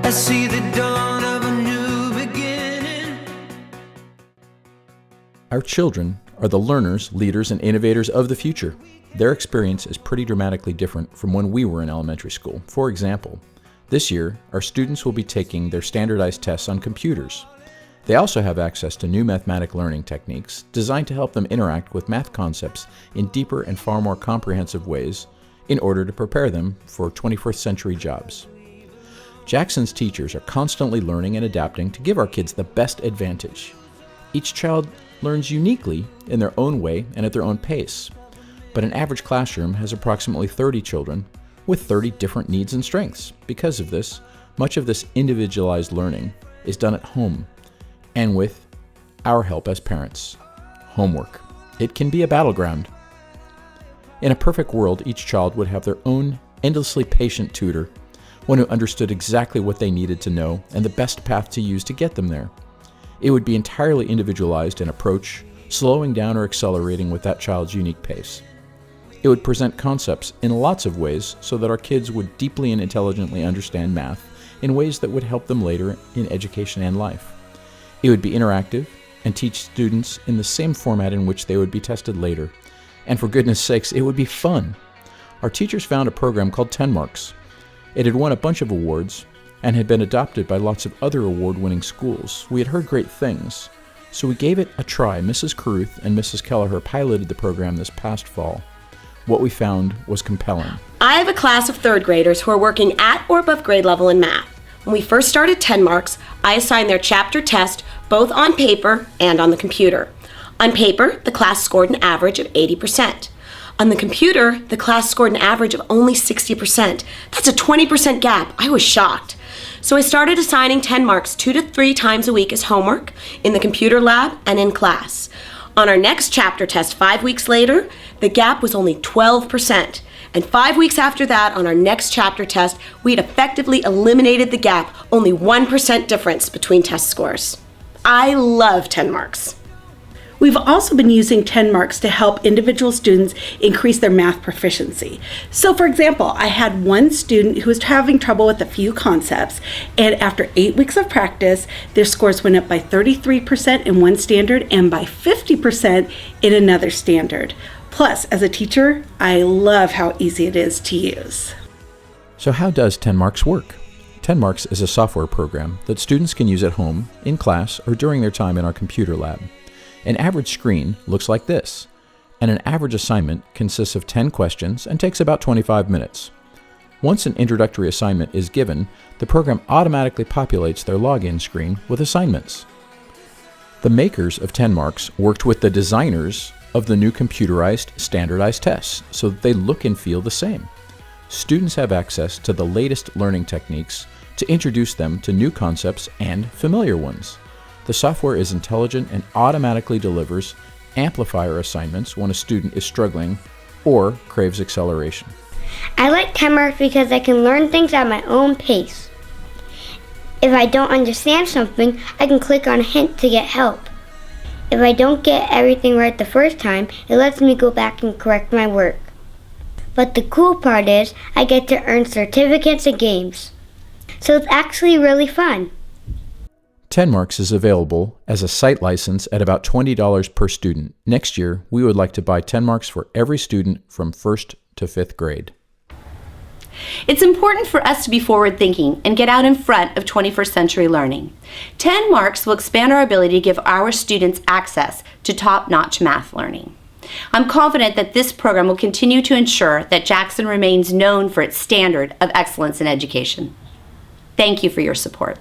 I see the dawn of a new beginning. Our children are the learners, leaders, and innovators of the future. Their experience is pretty dramatically different from when we were in elementary school. For example, this year, our students will be taking their standardized tests on computers. They also have access to new mathematic learning techniques designed to help them interact with math concepts in deeper and far more comprehensive ways in order to prepare them for 21st century jobs. Jackson's teachers are constantly learning and adapting to give our kids the best advantage. Each child learns uniquely in their own way and at their own pace, but an average classroom has approximately 30 children with 30 different needs and strengths. Because of this, much of this individualized learning is done at home and with our help as parents. Homework. It can be a battleground. In a perfect world, each child would have their own endlessly patient tutor, one who understood exactly what they needed to know and the best path to use to get them there. It would be entirely individualized in approach, slowing down or accelerating with that child's unique pace. It would present concepts in lots of ways so that our kids would deeply and intelligently understand math in ways that would help them later in education and life. It would be interactive and teach students in the same format in which they would be tested later. And for goodness sakes, it would be fun. Our teachers found a program called TenMarks. It had won a bunch of awards and had been adopted by lots of other award-winning schools. We had heard great things, so we gave it a try. Mrs. Caruth and Mrs. Kelleher piloted the program this past fall. What we found was compelling. I have a class of third graders who are working at or above grade level in math. When we first started TenMarks, I assigned their chapter test both on paper and on the computer. On paper, the class scored an average of 80%. On the computer, the class scored an average of only 60%. That's a 20% gap. I was shocked. So I started assigning TenMarks 2 to 3 times a week as homework in the computer lab and in class. On our next chapter test 5 weeks later, the gap was only 12%. And 5 weeks after that, on our next chapter test, we had effectively eliminated the gap, only 1% difference between test scores. I love TenMarks. We've also been using TenMarks to help individual students increase their math proficiency. So for example, I had one student who was having trouble with a few concepts, and after 8 weeks of practice, their scores went up by 33% in one standard and by 50% in another standard. Plus, as a teacher, I love how easy it is to use. So how does TenMarks work? TenMarks is a software program that students can use at home, in class, or during their time in our computer lab. An average screen looks like this, and an average assignment consists of 10 questions and takes about 25 minutes. Once an introductory assignment is given, the program automatically populates their login screen with assignments. The makers of TenMarks worked with the designers of the new computerized standardized tests so that they look and feel the same. Students have access to the latest learning techniques to introduce them to new concepts and familiar ones. The software is intelligent and automatically delivers amplifier assignments when a student is struggling or craves acceleration. I like TenMarks because I can learn things at my own pace. If I don't understand something, I can click on a hint to get help. If I don't get everything right the first time, it lets me go back and correct my work. But the cool part is, I get to earn certificates and games. So it's actually really fun. TenMarks is available as a site license at about $20 per student. Next year, we would like to buy TenMarks for every student from 1st to 5th grade. It's important for us to be forward-thinking and get out in front of 21st century learning. TenMarks will expand our ability to give our students access to top-notch math learning. I'm confident that this program will continue to ensure that Jackson remains known for its standard of excellence in education. Thank you for your support.